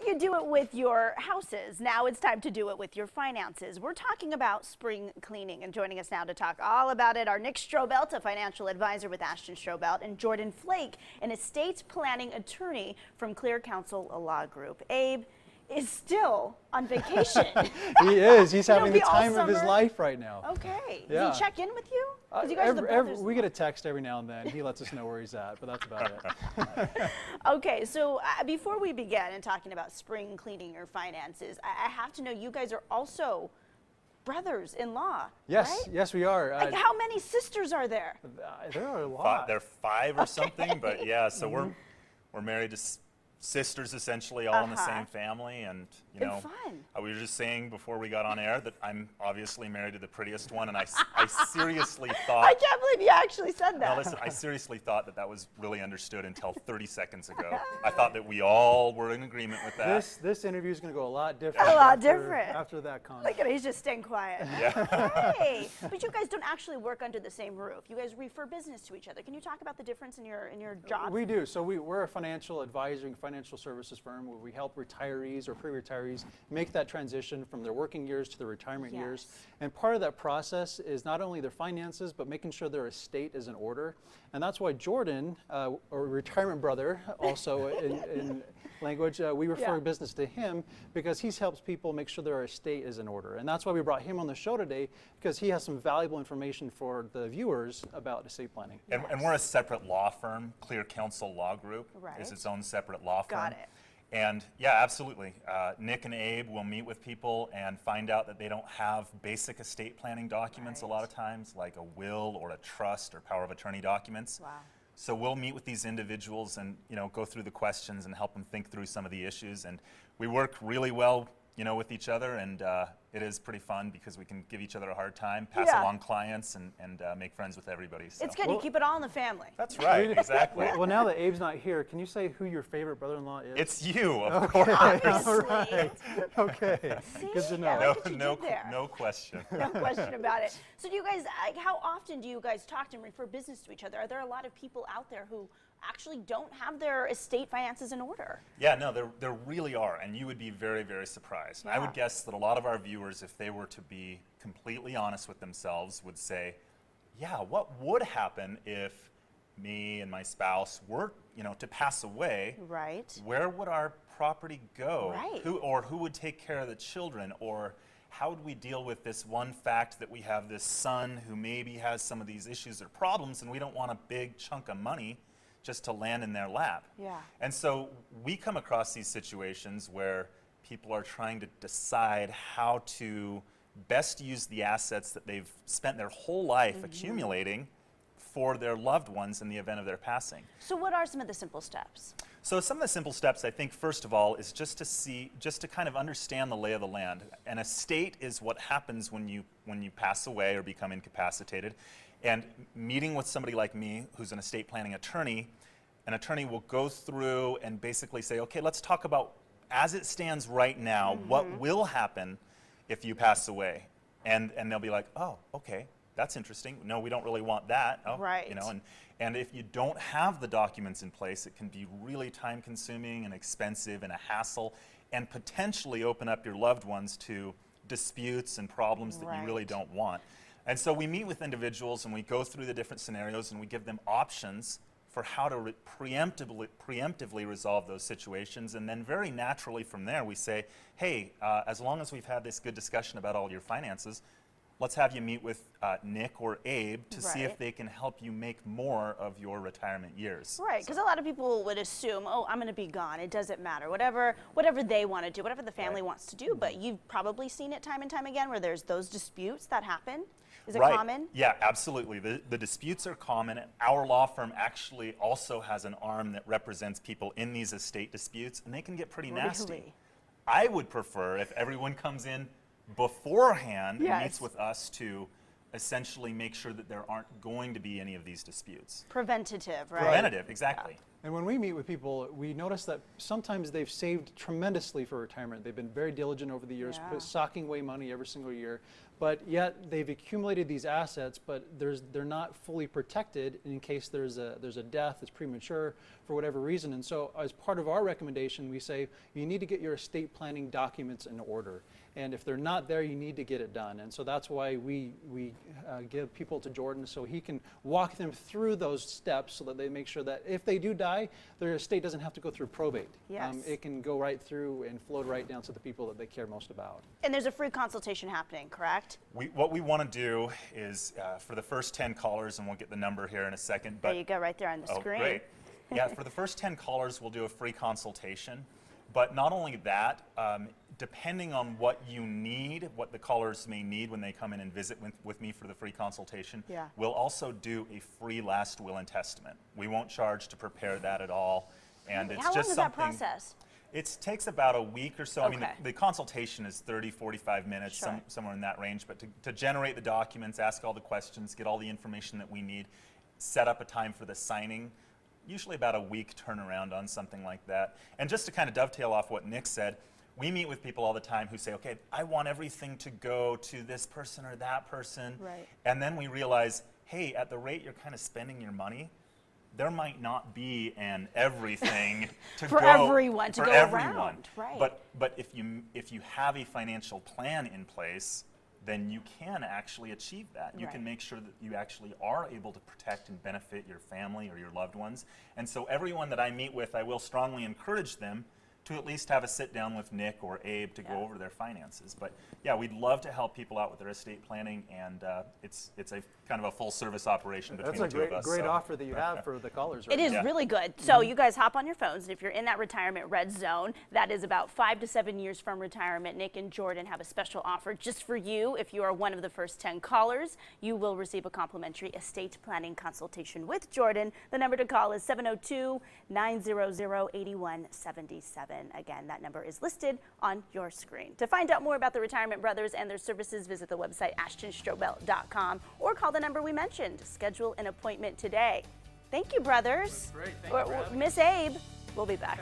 you do it with your houses, now it's time to do it with your finances. We're talking about spring cleaning, and joining us now to talk all about it are Nick Strobelt, a financial advisor with Ashton Strobelt, and Jordan Flake, an estate planning attorney from Clear Counsel Law Group. Abe is still on vacation. He is. He's having the be all time of his summer? life right now. Okay. Yeah. Does he check in with you? 'Cause you guys are the brothers. We get a text every now and then. He lets us know where he's at, but that's about it. Okay, so before we begin in talking about spring cleaning your finances, I have to know you guys are also brothers-in-law, Yes, right? yes, we are. Like how many sisters are there? There are a lot. They're 5 or something, but yeah, so we're married to sisters essentially, all in the same family, and you know, fun. We were just saying before we got on air that I'm obviously married to the prettiest one, and I seriously thought. I can't believe you actually said that. No, listen, I seriously thought that was really understood until 30 seconds ago. I thought that we all were in agreement with that. This interview is going to go a lot different. After that comment. Look at it, he's just staying quiet. Yeah. Hey, but you guys don't actually work under the same roof. You guys refer business to each other. Can you talk about the difference in your job? We do. So we're a financial advisory and financial services firm where we help retirees or pre-retirees make that transition from their working years to their retirement years. And part of that process is not only their finances, but making sure their estate is in order. And that's why Jordan, or retirement brother, also in language, we refer business to him because he helps people make sure their estate is in order. And that's why we brought him on the show today, because he has some valuable information for the viewers about estate planning. And we're a separate law firm. Clear Counsel Law Group is its own separate law firm. Got it. And yeah, absolutely. Nick and Abe will meet with people and find out that they don't have basic estate planning documents a lot of times, like a will or a trust or power of attorney documents. Wow. So we'll meet with these individuals and go through the questions and help them think through some of the issues. And we work really well with each other, and it is pretty fun because we can give each other a hard time, pass along clients, and make friends with everybody. So. It's good. You keep it all in the family. That's right, exactly. Well, now that Abe's not here, can you say who your favorite brother-in-law is? It's you, of course. All right. Okay. See? Good to know. I like what you did there. No question. No question about it. So do you guys, how often do you guys talk and refer business to each other? Are there a lot of people out there who actually don't have their estate finances in order? Yeah, no, there really are, and you would be very, very surprised. I would guess that a lot of our viewers, if they were to be completely honest with themselves, would say, yeah, what would happen if me and my spouse were, to pass away? Right. Where would our property go? Right. Who would take care of the children? Or how would we deal with this one fact that we have this son who maybe has some of these issues or problems, and we don't want a big chunk of money just to land in their lap. Yeah. And so we come across these situations where people are trying to decide how to best use the assets that they've spent their whole life accumulating for their loved ones in the event of their passing. So what are some of the simple steps? So some of the simple steps, I think, first of all, is just to kind of understand the lay of the land. An estate is what happens when you pass away or become incapacitated. And meeting with somebody like me, who's an estate planning attorney, an attorney will go through and basically say, okay, let's talk about, as it stands right now, what will happen if you pass away? And they'll be like, oh, okay, that's interesting. No, we don't really want that. Oh, right. And if you don't have the documents in place, it can be really time-consuming and expensive and a hassle, and potentially open up your loved ones to disputes and problems that you really don't want. And so we meet with individuals and we go through the different scenarios and we give them options for how to preemptively resolve those situations. And then very naturally from there we say, hey, as long as we've had this good discussion about all your finances, let's have you meet with Nick or Abe to see if they can help you make more of your retirement years. Right, because a lot of people would assume, oh, I'm going to be gone. It doesn't matter. Whatever they want to do, whatever the family wants to do. But you've probably seen it time and time again where there's those disputes that happen. Is it common? Yeah, absolutely. The disputes are common. Our law firm actually also has an arm that represents people in these estate disputes, and they can get pretty nasty. I would prefer if everyone comes in beforehand and meets with us to essentially make sure that there aren't going to be any of these disputes. Preventative, right? Preventative, exactly. Yeah. And when we meet with people, we notice that sometimes they've saved tremendously for retirement. They've been very diligent over the years, socking away money every single year. but yet they've accumulated these assets, but they're not fully protected in case there's a death, it's premature for whatever reason. And so as part of our recommendation, we say you need to get your estate planning documents in order. And if they're not there, you need to get it done. And so that's why we give people to Jordan so he can walk them through those steps so that they make sure that if they do die, their estate doesn't have to go through probate. Yes. It can go right through and float right down to the people that they care most about. And there's a free consultation happening, correct? What we want to do is for the first 10 callers, and we'll get the number here in a second. But There you go, right there on the screen. Great. Yeah, for the first 10 callers, we'll do a free consultation. But not only that, depending on what you need, what the callers may need when they come in and visit with me for the free consultation, Yeah. we'll also do a free last will and testament. We won't charge to prepare that at all. And it's How long just is that something. process? It takes about a week or so. I mean, Okay. the consultation is 30, 45 minutes, Sure. somewhere in that range. But to generate the documents, ask all the questions, get all the information that we need, set up a time for the signing, usually about a week turnaround on something like that. And just to kind of dovetail off what Nick said, we meet with people all the time who say, okay, I want everything to go to this person or that person. Right. And then we realize, hey, at the rate you're kind of spending your money, there might not be an everything to For go everyone to for go everyone. around, right. But if you have a financial plan in place, then you can actually achieve that. You Right. can make sure that you actually are able to protect and benefit your family or your loved ones. And so everyone that I meet with, I will strongly encourage them to at least have a sit down with Nick or Abe to go over their finances. But yeah, we'd love to help people out with their estate planning, and it's a kind of a full service operation between That's the a two of us. great so. offer that you have for the callers right It is now. really good. So you guys hop on your phones, and if you're in that retirement red zone, that is about 5 to 7 years from retirement, Nick and Jordan have a special offer just for you. If you are one of the first 10 callers, you will receive a complimentary estate planning consultation with Jordan. The number to call is 702-900-8177. Again, that number is listed on your screen. To find out more about the Retirement Brothers and their services, visit the website ashtonstrobelt.com or call the number we mentioned. Schedule an appointment today. Thank you, brothers. Great. Thank you for having me. Miss Abe, we'll be back.